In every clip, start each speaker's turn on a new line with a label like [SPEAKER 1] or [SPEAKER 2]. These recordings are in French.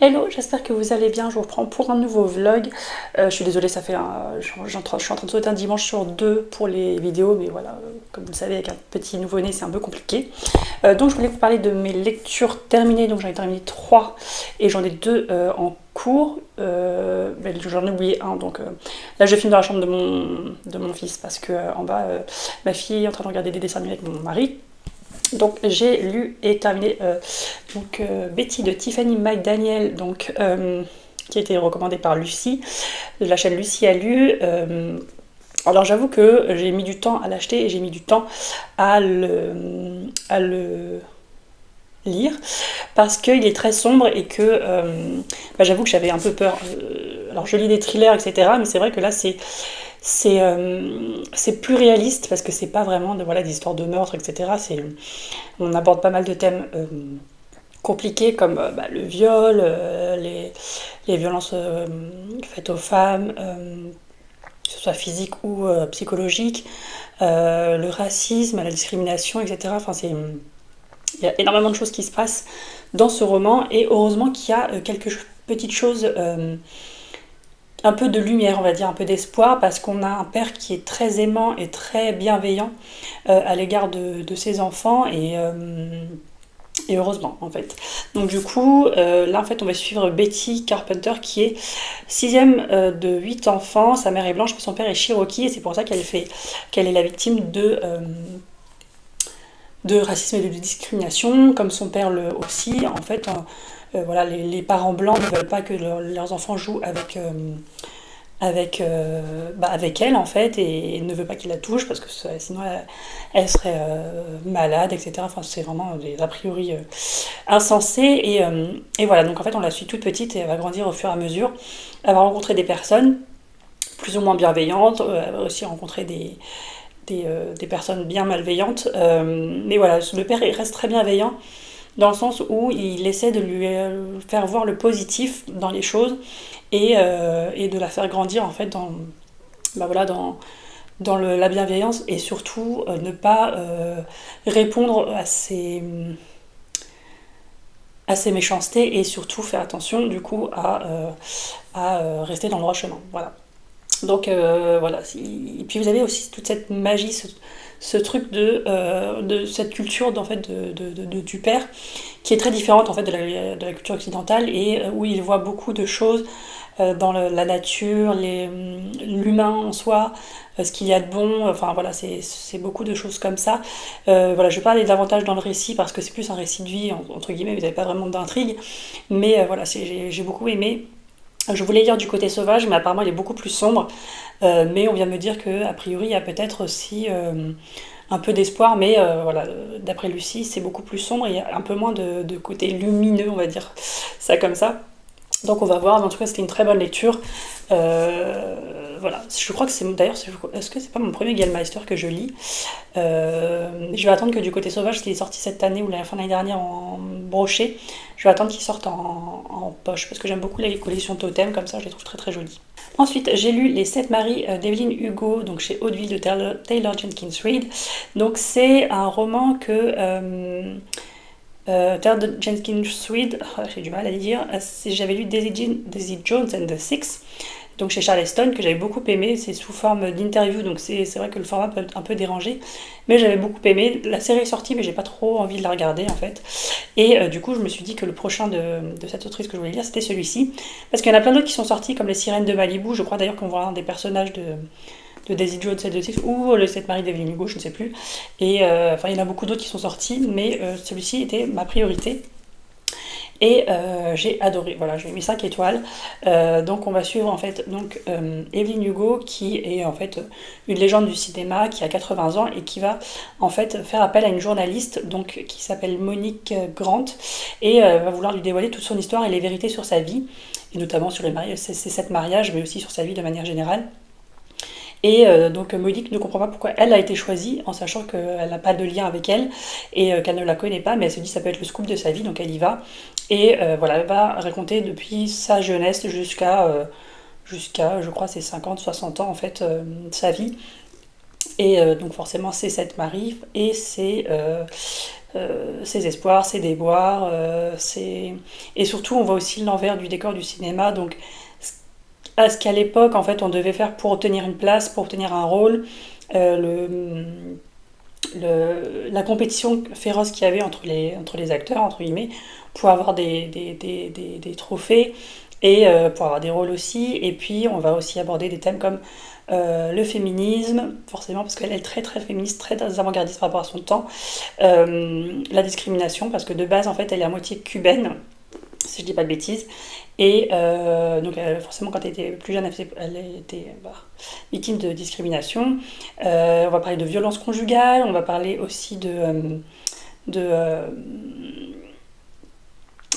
[SPEAKER 1] Hello, j'espère que vous allez bien, je vous reprends pour un nouveau vlog. Je suis désolée, ça fait je suis en train de sauter un dimanche sur deux pour les vidéos, mais voilà, comme vous le savez, avec un petit nouveau-né, c'est un peu compliqué. Donc je voulais vous parler de mes lectures terminées, donc j'en ai terminé 3 et j'en ai 2 en cours. J'en ai oublié un, donc là je filme dans la chambre de mon fils parce que en bas, ma fille est en train de regarder des dessins animés avec mon mari. Donc j'ai lu et terminé Betty de Tiffany McDaniel, qui a été recommandée par Lucie, de la chaîne Lucie a lu. Alors j'avoue que j'ai mis du temps à l'acheter et j'ai mis du temps à le lire parce qu'il est très sombre et que j'avoue que j'avais un peu peur. Alors je lis des thrillers, etc. Mais c'est vrai que là c'est plus réaliste parce que c'est pas vraiment des histoires de meurtre, etc. On aborde pas mal de thèmes compliqués comme le viol, les violences faites aux femmes, que ce soit physique ou psychologique, le racisme, la discrimination, etc. Il y a énormément de choses qui se passent dans ce roman et heureusement qu'il y a quelques petites choses, un peu de lumière, on va dire, un peu d'espoir, parce qu'on a un père qui est très aimant et très bienveillant à l'égard de ses enfants et heureusement en fait. Donc du coup, là en fait on va suivre Betty Carpenter qui est 6ème de 8 enfants, sa mère est blanche mais son père est cherokee et c'est pour ça qu'elle est la victime de racisme et de discrimination, comme son père aussi. En fait, les parents blancs ne veulent pas que leurs enfants jouent avec elle en fait et ne veut pas qu'il la touche parce que sinon elle serait malade, etc. Enfin c'est vraiment des a priori insensés et voilà, donc en fait on la suit toute petite et elle va grandir au fur et à mesure. Elle va rencontrer des personnes plus ou moins bienveillantes, elle va aussi rencontrer des personnes bien malveillantes, mais voilà, le père il reste très bienveillant dans le sens où il essaie de lui faire voir le positif dans les choses et de la faire grandir en fait dans la bienveillance et surtout ne pas répondre à ses méchancetés et surtout faire attention du coup à rester dans le droit chemin. Voilà. Donc voilà. Et puis vous avez aussi toute cette magie, ce truc de cette culture en fait, du père qui est très différente en fait de la culture occidentale et où il voit beaucoup de choses dans la nature, l'humain en soi, ce qu'il y a de bon, enfin voilà, c'est beaucoup de choses comme ça. Voilà, je vais pas aller davantage dans le récit parce que c'est plus un récit de vie, entre guillemets, vous n'avez pas vraiment d'intrigue, mais voilà, j'ai beaucoup aimé. Je voulais lire du côté sauvage, mais apparemment il est beaucoup plus sombre. Mais on vient me dire qu'a priori il y a peut-être aussi un peu d'espoir, mais voilà, d'après Lucie, c'est beaucoup plus sombre, il y a un peu moins de côté lumineux, on va dire ça comme ça. Donc on va voir, mais en tout cas c'était une très bonne lecture. Voilà, je crois que est-ce que c'est pas mon premier Gallmeister que je lis. Je vais attendre que du côté sauvage, qui est sorti cette année ou la fin de l'année dernière en brochet, je vais attendre qu'il sorte en poche, parce que j'aime beaucoup les collections totem, comme ça je les trouve très très jolies. Ensuite, j'ai lu Les 7 maris d'Evelyn Hugo, donc chez Hauteville de Taylor Jenkins Reid. Donc c'est un roman que Taylor Jenkins Reid, j'ai du mal à le dire, j'avais lu Daisy Jones and the Six, donc chez Charleston, que j'avais beaucoup aimé. C'est sous forme d'interview, donc c'est vrai que le format peut être un peu dérangé, mais j'avais beaucoup aimé. La série est sortie, mais j'ai pas trop envie de la regarder en fait. Et du coup, je me suis dit que le prochain de cette autrice que je voulais lire, c'était celui-ci, parce qu'il y en a plein d'autres qui sont sortis, comme Les Sirènes de Malibu. Je crois d'ailleurs qu'on voit un des personnages de Daisy Jones and the Six, ou Le 7 maris d'Evelyn Hugo, je ne sais plus. Et il y en a beaucoup d'autres qui sont sortis, mais celui-ci était ma priorité. Et j'ai adoré, voilà, j'ai mis 5 étoiles. Donc on va suivre en fait Evelyn Hugo, qui est en fait une légende du cinéma, qui a 80 ans et qui va en fait faire appel à une journaliste donc, qui s'appelle Monique Grant et va vouloir lui dévoiler toute son histoire et les vérités sur sa vie, et notamment sur ses 7 mariages, mais aussi sur sa vie de manière générale. Et donc Monique ne comprend pas pourquoi elle a été choisie, en sachant qu'elle n'a pas de lien avec elle et qu'elle ne la connaît pas, mais elle se dit que ça peut être le scoop de sa vie, donc elle y va. Et voilà, elle va raconter depuis sa jeunesse jusqu'à je crois, ses 50-60 ans, en fait, sa vie. Et donc forcément, c'est cette Marie et c'est ses espoirs, ses déboires, et surtout on voit aussi l'envers du décor du cinéma, donc à ce qu'à l'époque en fait on devait faire pour obtenir une place, pour obtenir un rôle, euh, la compétition féroce qu'il y avait entre les acteurs, entre guillemets, pour avoir des trophées et pour avoir des rôles aussi. Et puis on va aussi aborder des thèmes comme le féminisme, forcément parce qu'elle est très très féministe, très avant-gardiste par rapport à son temps, la discrimination, parce que de base en fait elle est à moitié cubaine, si je dis pas de bêtises. Et donc forcément quand elle était plus jeune, elle était victime de discrimination. On va parler de violence conjugale, on va parler aussi de, euh,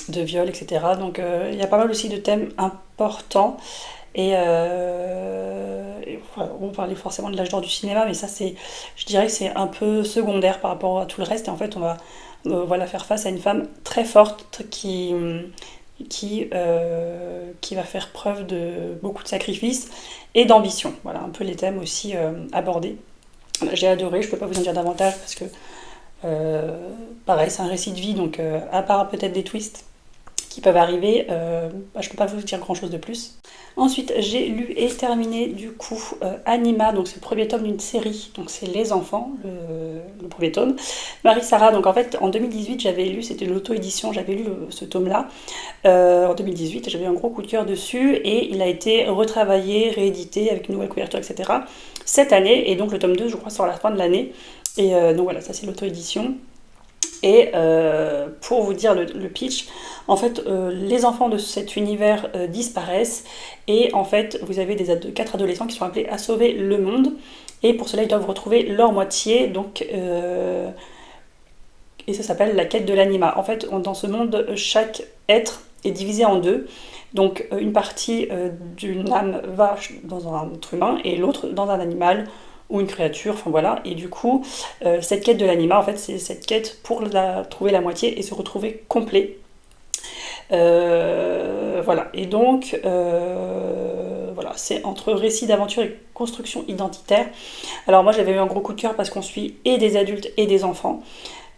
[SPEAKER 1] de viol, etc. Donc il y a pas mal aussi de thèmes importants. Et voilà, on parlait forcément de l'âge d'or du cinéma, mais ça c'est, je dirais que c'est un peu secondaire par rapport à tout le reste. Et en fait, on va voilà, faire face à une femme très forte qui va faire preuve de beaucoup de sacrifices et d'ambition. Voilà un peu les thèmes aussi abordés. J'ai adoré, je peux pas vous en dire davantage parce que pareil, c'est un récit de vie, donc à part peut-être des twists qui peuvent arriver, je peux pas vous dire grand chose de plus. Ensuite, j'ai lu et terminé du coup Anima, donc c'est le premier tome d'une série, donc c'est Les Enfants, le premier tome. Marie-Sarah, donc en fait en 2018 j'avais lu, c'était une auto-édition, j'avais lu ce tome-là en 2018, j'avais un gros coup de cœur dessus et il a été retravaillé, réédité avec une nouvelle couverture, etc. cette année, et donc le tome 2 je crois sort à la fin de l'année. Et donc voilà, ça c'est l'auto-édition. Et pour vous dire le pitch, en fait, les enfants de cet univers disparaissent et en fait, vous avez 4 adolescents qui sont appelés à sauver le monde et pour cela, ils doivent retrouver leur moitié, donc, et ça s'appelle la quête de l'anima. En fait, dans ce monde, chaque être est divisé en deux. Donc, une partie d'une âme va dans un être humain et l'autre dans un animal ou une créature, enfin voilà. Et du coup, cette quête de l'anima, en fait, c'est cette quête pour trouver la moitié et se retrouver complet. Voilà. Et donc, voilà, c'est entre récit d'aventure et construction identitaire. Alors moi, j'avais eu un gros coup de cœur parce qu'on suit et des adultes et des enfants.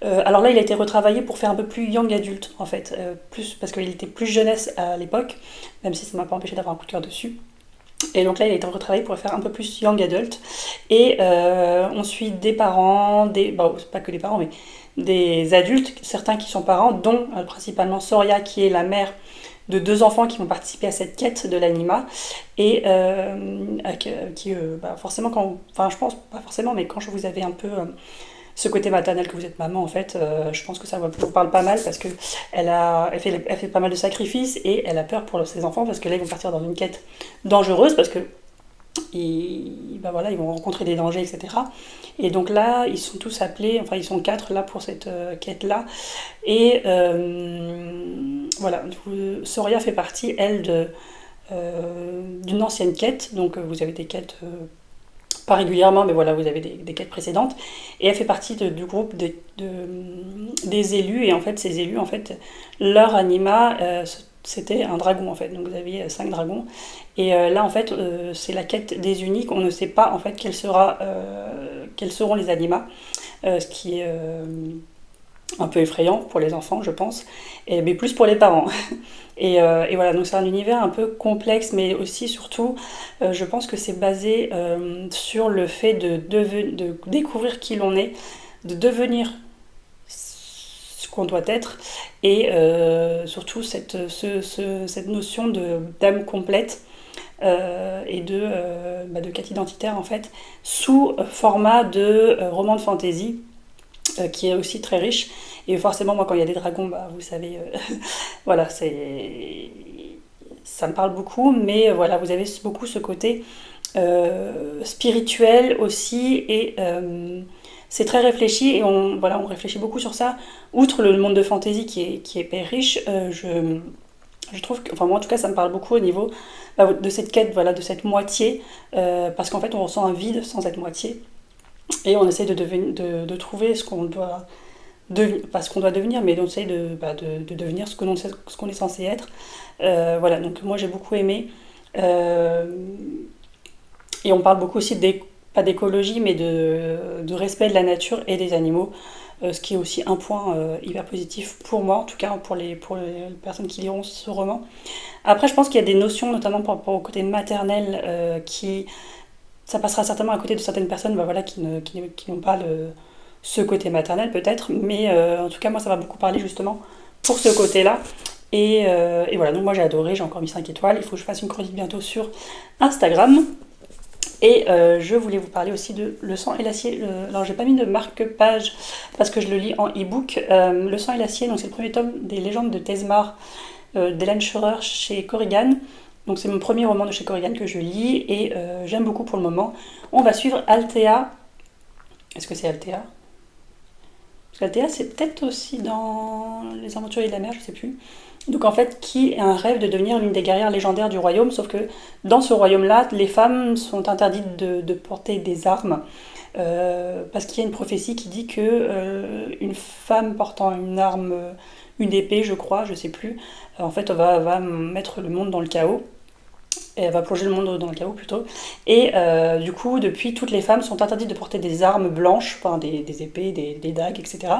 [SPEAKER 1] Alors là, il a été retravaillé pour faire un peu plus young adulte, en fait, plus, parce qu'il était plus jeunesse à l'époque, même si ça ne m'a pas empêché d'avoir un coup de cœur dessus. Et donc là, il a été retravaillé pour faire un peu plus young adult. Et on suit des parents, bon, pas que des parents, mais des adultes, certains qui sont parents, dont principalement Soria, qui est la mère de 2 enfants qui vont participer à cette quête de l'anima. Et forcément, enfin, je pense pas forcément, mais quand vous avez un peu ce côté maternel que vous êtes maman, en fait, je pense que ça vous parle pas mal parce que elle fait pas mal de sacrifices et elle a peur pour ses enfants parce que là ils vont partir dans une quête dangereuse parce que voilà, ils vont rencontrer des dangers, etc. Et donc là, ils sont tous appelés, enfin ils sont 4 là pour cette quête-là. Et voilà, Soria fait partie, elle, d'une ancienne quête. Donc vous avez des quêtes pas régulièrement, mais voilà, vous avez des quêtes précédentes. Et elle fait partie du groupe des élus. Et en fait, ces élus, en fait, leur anima, c'était un dragon, en fait. Donc vous aviez 5 dragons. Et là, en fait, c'est la quête des uniques. On ne sait pas, en fait, quels seront les animas. Ce qui est un peu effrayant pour les enfants, je pense. Mais plus pour les parents. Et voilà, donc c'est un univers un peu complexe, mais aussi, surtout, je pense que c'est basé sur le fait de découvrir qui l'on est, de devenir ce qu'on doit être, et surtout cette notion d'âme complète et de quête identitaire, en fait, sous format de roman de fantasy, qui est aussi très riche. Et forcément, moi, quand il y a des dragons, vous savez, voilà, ça me parle beaucoup, mais voilà, vous avez beaucoup ce côté spirituel aussi, et c'est très réfléchi, et on réfléchit beaucoup sur ça. Outre le monde de fantasy qui est hyper riche, je trouve que, enfin moi en tout cas, ça me parle beaucoup au niveau de cette quête, voilà, de cette moitié, parce qu'en fait, on ressent un vide sans être moitié, et on essaie de trouver ce qu'on doit pas ce qu'on doit devenir, mais on essaie de devenir ce qu'on est censé être. Voilà, donc moi j'ai beaucoup aimé. Et on parle beaucoup aussi pas d'écologie, mais de respect de la nature et des animaux. ce qui est aussi un point hyper positif pour moi, en tout cas pour les personnes qui liront ce roman. Après, je pense qu'il y a des notions, notamment par rapport au côté maternel, qui ça passera certainement à côté de certaines personnes bah, voilà, qui n'ont pas ce côté maternel peut-être, mais en tout cas moi ça va beaucoup parler justement pour ce côté-là. Et voilà, donc moi j'ai adoré, j'ai encore mis 5 étoiles, il faut que je fasse une chronique bientôt sur Instagram. Et je voulais vous parler aussi de Le sang et l'acier. Alors j'ai pas mis de marque-page parce que je le lis en e-book. Le sang et l'acier, donc c'est le premier tome des légendes de Tezmar d'Hélène Scheurer chez Corrigan. Donc c'est mon premier roman de chez Corrigan que je lis et j'aime beaucoup pour le moment. On va suivre Althea. Est-ce que c'est Althea? Parce qu'Althea c'est peut-être aussi dans Les Aventuriers de la mer, je sais plus. Donc en fait, qui a un rêve de devenir l'une des guerrières légendaires du royaume, sauf que dans ce royaume-là, les femmes sont interdites de porter des armes, parce qu'il y a une prophétie qui dit que une femme portant une arme, une épée, je crois, je sais plus, en fait, va mettre le monde dans le chaos. Et elle va plonger le monde dans le chaos plutôt. Et du coup, depuis, toutes les femmes sont interdites de porter des armes blanches, enfin des épées, des dagues, etc.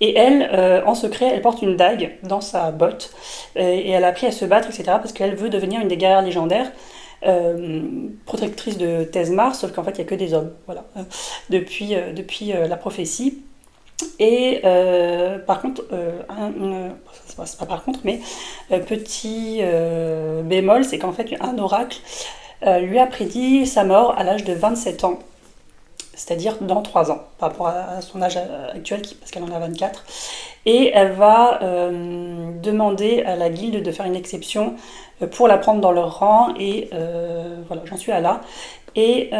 [SPEAKER 1] Et elle, en secret, elle porte une dague dans sa botte. Et elle a appris à se battre, etc. Parce qu'elle veut devenir une des guerrières légendaires, protectrice de Tezmar, sauf qu'en fait, il n'y a que des hommes. Voilà. Depuis la prophétie. Et par contre, c'est pas par contre, mais petit bémol, c'est qu'en fait, un oracle lui a prédit sa mort à l'âge de 27 ans. C'est-à-dire dans 3 ans, par rapport à son âge actuel, parce qu'elle en a 24. Et elle va demander à la guilde de faire une exception pour la prendre dans leur rang, et voilà, j'en suis à là. Et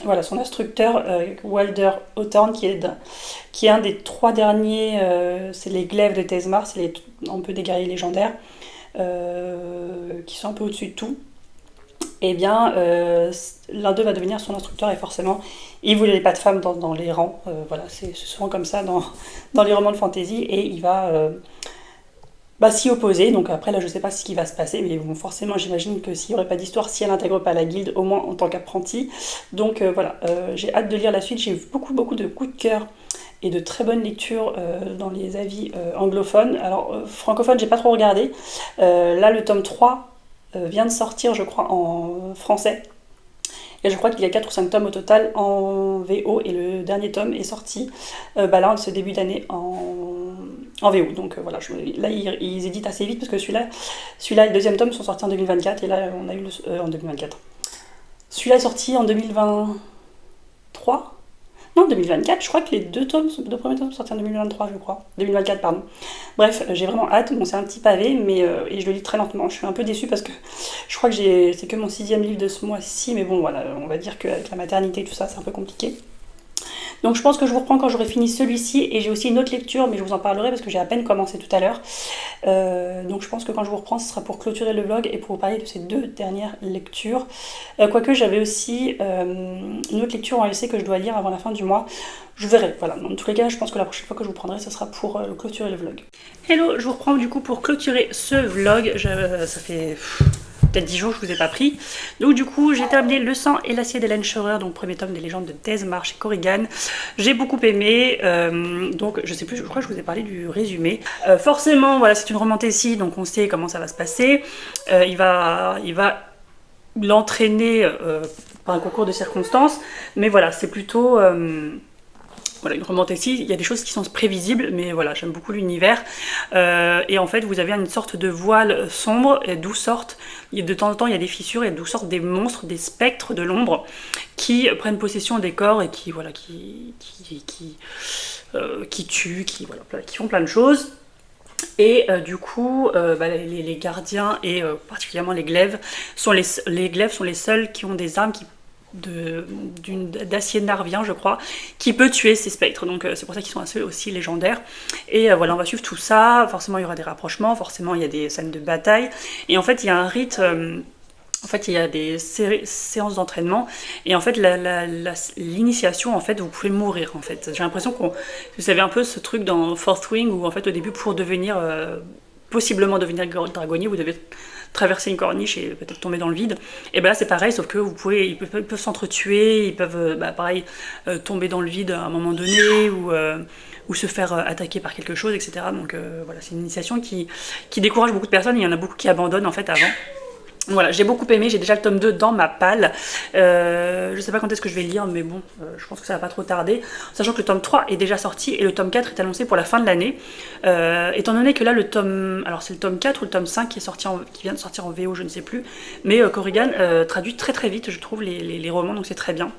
[SPEAKER 1] voilà, son instructeur, Walder Hawthorne, qui est un des 3 derniers, c'est les glaives de Tezmar, c'est un peu des guerriers légendaires, qui sont un peu au-dessus de tout. Eh bien, l'un d'eux va devenir son instructeur et forcément, il voulait pas de femmes dans les rangs. Voilà, c'est souvent comme ça dans les romans de fantasy et il va s'y opposer. Donc après, là, je sais pas ce qui va se passer, mais bon, forcément, j'imagine que s'il n'y aurait pas d'histoire, si elle n'intègre pas la guilde, au moins en tant qu'apprenti. Donc voilà, j'ai hâte de lire la suite. J'ai eu beaucoup de coups de cœur et de très bonnes lectures dans les avis anglophones. Alors, francophones, j'ai pas trop regardé. Là, le tome 3 vient de sortir, je crois, en français. Et je crois qu'il y a 4 ou 5 tomes au total en VO, et le dernier tome est sorti là, ce début d'année en VO. Donc voilà, là ils éditent assez vite, parce que celui-là et le deuxième tome sont sortis en 2024, et là on a eu en 2024. Celui-là est sorti en 2023 ? Non, 2024, je crois que les deux premiers tomes sont sortis en 2023, je crois. 2024, pardon. Bref, j'ai vraiment hâte. Bon, c'est un petit pavé, mais et je le lis très lentement. Je suis un peu déçue parce que je crois que c'est que mon 6e livre de ce mois-ci, mais bon, voilà, on va dire qu'avec la maternité et tout ça, c'est un peu compliqué. Donc je pense que je vous reprends quand j'aurai fini celui-ci, et j'ai aussi une autre lecture, mais je vous en parlerai parce que j'ai à peine commencé tout à l'heure. Donc je pense que quand je vous reprends, ce sera pour clôturer le vlog et pour vous parler de ces 2 dernières lectures. Quoique j'avais aussi une autre lecture en LC que je dois lire avant la fin du mois. Je verrai, voilà. Dans tous les cas, je pense que la prochaine fois que je vous prendrai, ce sera pour clôturer le vlog. Hello, je vous reprends du coup pour clôturer ce vlog. Ça fait peut-être 10 jours que je vous ai pas pris. Donc du coup, j'ai terminé Le sang et l'acier d'Hélène Scheurer, donc premier tome des légendes de Tezmar chez Corrigan. J'ai beaucoup aimé, donc je sais plus, je crois que je vous ai parlé du résumé. Forcément, voilà, c'est une romantécie, donc on sait comment ça va se passer. Il va l'entraîner par un concours de circonstances, mais voilà, c'est plutôt voilà, une romantécie. Il y a des choses qui sont prévisibles, mais voilà, j'aime beaucoup l'univers. Et en fait, vous avez une sorte de voile sombre, d'où sortent, de temps en temps, il y a des fissures, et d'où sortent des monstres, des spectres de l'ombre, qui prennent possession des corps et qui tuent, qui font plein de choses. Et du coup, les gardiens, et particulièrement les glaives, sont les seuls qui ont des armes d'acier narvien, je crois, qui peut tuer ces spectres. Donc c'est pour ça qu'ils sont aussi légendaires. Et voilà, on va suivre tout ça. Forcément, il y aura des rapprochements, forcément, il y a des scènes de bataille. Et en fait, il y a un rite... En fait, il y a des séances d'entraînement, et en fait, l'initiation, en fait, vous pouvez mourir, en fait. J'ai l'impression vous savez un peu ce truc dans Fourth Wing, où en fait, au début, pour possiblement devenir dragonnier, vous devez traverser une corniche et peut-être tomber dans le vide. Et ben là c'est pareil, sauf que ils peuvent s'entretuer, ils peuvent pareil tomber dans le vide à un moment donné ou se faire attaquer par quelque chose, etc. Donc voilà, c'est une initiation qui décourage beaucoup de personnes, il y en a beaucoup qui abandonnent en fait avant. Voilà, j'ai beaucoup aimé, j'ai déjà le tome 2 dans ma palle. Je sais pas quand est-ce que je vais lire, mais bon, je pense que ça va pas trop tarder. Sachant que le tome 3 est déjà sorti et le tome 4 est annoncé pour la fin de l'année. Étant donné que là, le tome. Alors, c'est le tome 4 ou le tome 5 qui vient de sortir en VO, je ne sais plus. Mais Corrigan traduit très très vite, je trouve, les romans, donc c'est très bien.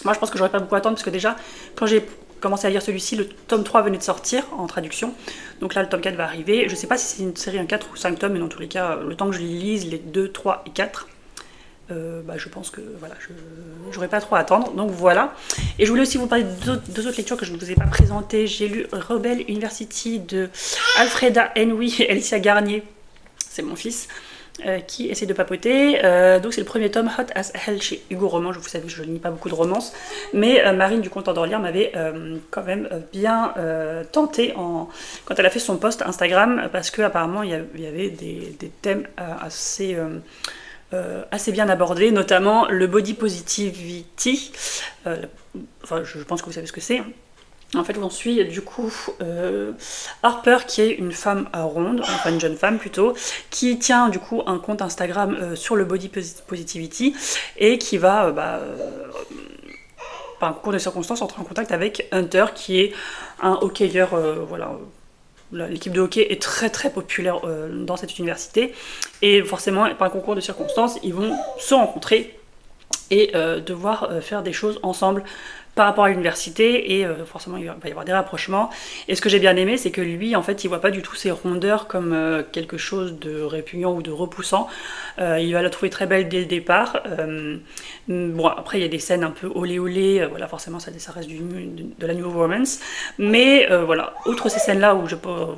[SPEAKER 1] Moi, je pense que j'aurais pas beaucoup à attendre parce que déjà, quand j'ai commencé à lire celui-ci, le tome 3 venait de sortir en traduction. Donc là, le tome 4 va arriver. Je sais pas si c'est une série en 4 ou 5 tomes, mais dans tous les cas, le temps que je lise les 2, 3 et 4, je pense que voilà, j'aurais pas trop à attendre. Donc voilà. Et je voulais aussi vous parler de deux autres lectures que je ne vous ai pas présentées. J'ai lu Rebel University de Alfreda Henry et Alicia Garnier. C'est mon fils. Qui essaie de papoter. Donc c'est le premier tome, Hot as Hell, chez Hugo Roman. Vous savez que je ne lis pas beaucoup de romances, mais Marine du Content d'Orléans m'avait quand même bien tenté quand elle a fait son post Instagram, parce que apparemment il y avait des thèmes assez bien abordés, notamment le body positivity. Je pense que vous savez ce que c'est. En fait, on suit du coup Harper, qui est une femme ronde, enfin une jeune femme plutôt, qui tient du coup un compte Instagram sur le body positivity et qui va, par un concours de circonstances, entrer en contact avec Hunter, qui est un hockeyeur, voilà. L'équipe de hockey est très très populaire dans cette université et forcément, par un concours de circonstances, ils vont se rencontrer et devoir faire des choses ensemble par rapport à l'université, et forcément il va y avoir des rapprochements. Et ce que j'ai bien aimé, c'est que lui, en fait, il voit pas du tout ses rondeurs comme quelque chose de répugnant ou de repoussant. Il va la trouver très belle dès le départ. Bon, après il y a des scènes un peu olé olé, voilà, forcément ça reste de la New Romance, mais voilà, outre ces scènes là où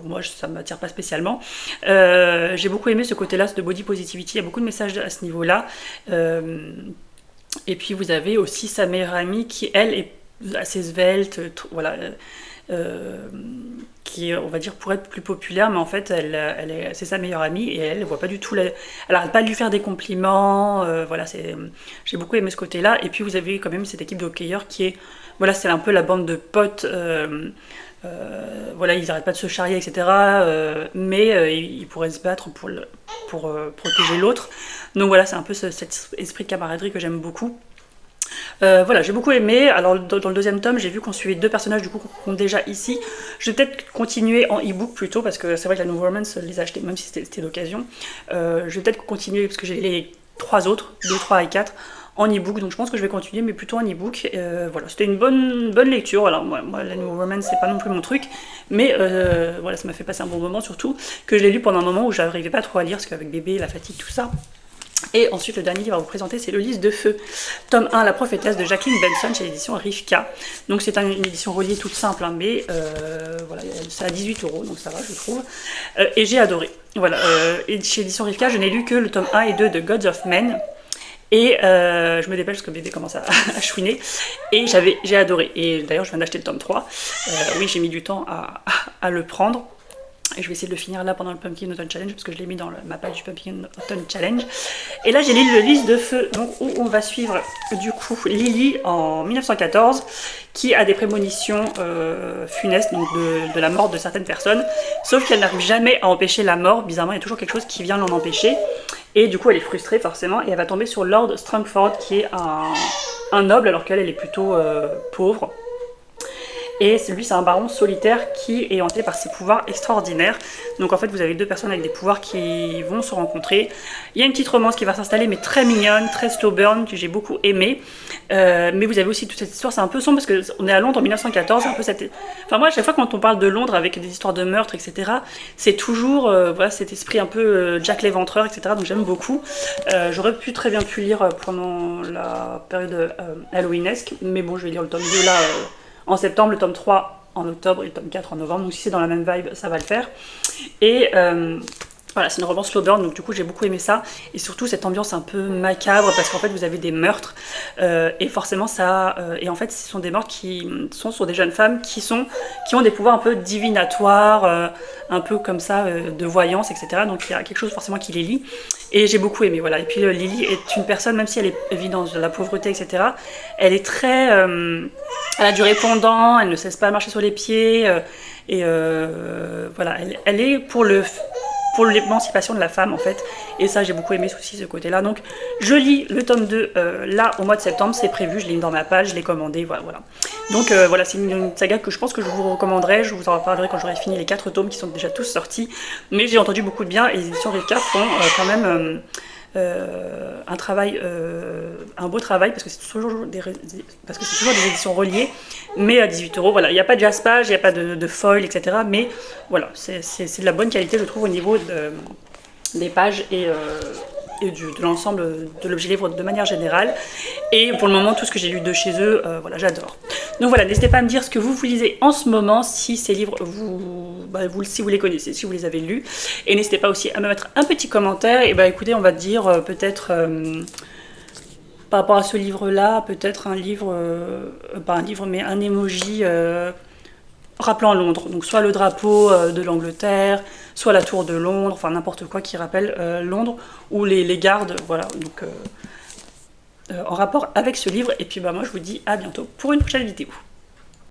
[SPEAKER 1] moi ça m'attire pas spécialement, j'ai beaucoup aimé ce côté là de body positivity. Il y a beaucoup de messages à ce niveau là. Et puis vous avez aussi sa meilleure amie qui, elle, est assez svelte, voilà, qui, on va dire, pourrait être plus populaire, mais en fait, c'est sa meilleure amie et elle voit pas du tout. Elle arrête pas de lui faire des compliments, voilà, j'ai beaucoup aimé ce côté-là. Et puis vous avez quand même cette équipe de hockeyeurs qui est, voilà, c'est un peu la bande de potes. Voilà, ils n'arrêtent pas de se charrier, etc. Mais ils pourraient se battre pour protéger l'autre. Donc voilà, c'est un peu cet esprit de camaraderie que j'aime beaucoup. Voilà, j'ai beaucoup aimé. Alors dans le deuxième tome, j'ai vu qu'on suivait deux personnages du coup qu'on déjà ici. Je vais peut-être continuer en e-book plutôt, parce que c'est vrai que la New Romance les a achetés, même si c'était d'occasion. Je vais peut-être continuer parce que j'ai les trois autres, 2, 3 et 4 en e-book, donc je pense que je vais continuer, mais plutôt en e-book. Voilà, c'était une bonne lecture. Alors moi la New Romance c'est pas non plus mon truc, mais voilà, ça m'a fait passer un bon moment, surtout que je l'ai lu pendant un moment où j'arrivais pas trop à lire, parce qu'avec bébé, la fatigue, tout ça. Et ensuite, le dernier livre à vous présenter, c'est Le Lys de Feu, tome 1, La prophétesse de Jacqueline Benson, chez l'édition Rivka. Donc c'est une édition reliée toute simple, hein, mais voilà, c'est à 18 €, donc ça va, je trouve. Et j'ai adoré. Voilà, et chez l'édition Rivka, je n'ai lu que le tome 1 et 2 de Gods of Men. Et je me dépêche parce que bébé commence à chouiner. Et j'ai adoré. Et d'ailleurs, je viens d'acheter le tome 3. Oui, j'ai mis du temps à le prendre. Et je vais essayer de le finir là pendant le Pumpkin Autumn Challenge, parce que je l'ai mis dans ma page du Pumpkin Autumn Challenge. Et là j'ai lu Le Lys de Feu, donc, où on va suivre du coup Lily en 1914, qui a des prémonitions funestes, donc de la mort de certaines personnes, sauf qu'elle n'arrive jamais à empêcher la mort. Bizarrement, il y a toujours quelque chose qui vient l'en empêcher. Et du coup elle est frustrée forcément, et elle va tomber sur Lord Strangford, qui est un noble, alors qu'elle est plutôt pauvre. Et lui, c'est un baron solitaire qui est hanté par ses pouvoirs extraordinaires. Donc en fait, vous avez deux personnes avec des pouvoirs qui vont se rencontrer. Il y a une petite romance qui va s'installer, mais très mignonne, très slow burn, que j'ai beaucoup aimé. Mais vous avez aussi toute cette histoire, c'est un peu sombre, parce qu'on est à Londres en 1914, un peu Enfin moi, à chaque fois quand on parle de Londres avec des histoires de meurtre, etc., c'est toujours voilà, cet esprit un peu Jack l'Éventreur, etc., donc j'aime beaucoup. J'aurais très bien pu lire pendant la période halloweenesque, mais bon, je vais lire le tome 2 là... en septembre, le tome 3 en octobre et le tome 4 en novembre. Donc si c'est dans la même vibe, ça va le faire. Et voilà, c'est une romance slow burn, donc du coup j'ai beaucoup aimé ça. Et surtout cette ambiance un peu macabre, parce qu'en fait vous avez des meurtres. Et forcément ça... et en fait ce sont des meurtres qui sont sur des jeunes femmes qui ont des pouvoirs un peu divinatoires, un peu comme ça, de voyance, etc. Donc il y a quelque chose forcément qui les lie. Et j'ai beaucoup aimé, voilà. Et puis Lily est une personne, même si elle vit dans la pauvreté, etc., elle est très... elle a du répondant, elle ne cesse pas de marcher sur les pieds, et voilà, elle est pour l'émancipation de la femme, en fait. Et ça, j'ai beaucoup aimé aussi ce côté-là. Donc, je lis le tome 2 là, au mois de septembre, c'est prévu, je l'ai mis dans ma page, je l'ai commandé, voilà. Voilà. Donc, voilà, c'est une saga que je pense que je vous recommanderai. Je vous en reparlerai quand j'aurai fini les 4 tomes qui sont déjà tous sortis. Mais j'ai entendu beaucoup de bien, et les éditions Rivka font quand même... un travail, un beau travail, parce que c'est toujours des éditions reliées, mais à 18 €. Voilà, il n'y a pas de jaspage, il n'y a pas de foil, etc. Mais voilà, c'est de la bonne qualité, je trouve, au niveau des pages et de l'ensemble de l'objet livre de manière générale. Et pour le moment, tout ce que j'ai lu de chez eux, voilà, j'adore. Donc voilà, n'hésitez pas à me dire ce que vous lisez en ce moment, si ces livres, si vous les connaissez, si vous les avez lus. Et n'hésitez pas aussi à me mettre un petit commentaire. Et écoutez, on va dire peut-être... par rapport à ce livre-là, peut-être un livre, pas un livre, mais un emoji rappelant Londres. Donc soit le drapeau de l'Angleterre, soit la tour de Londres, enfin n'importe quoi qui rappelle Londres, ou les gardes, voilà, donc en rapport avec ce livre. Et puis moi je vous dis à bientôt pour une prochaine vidéo.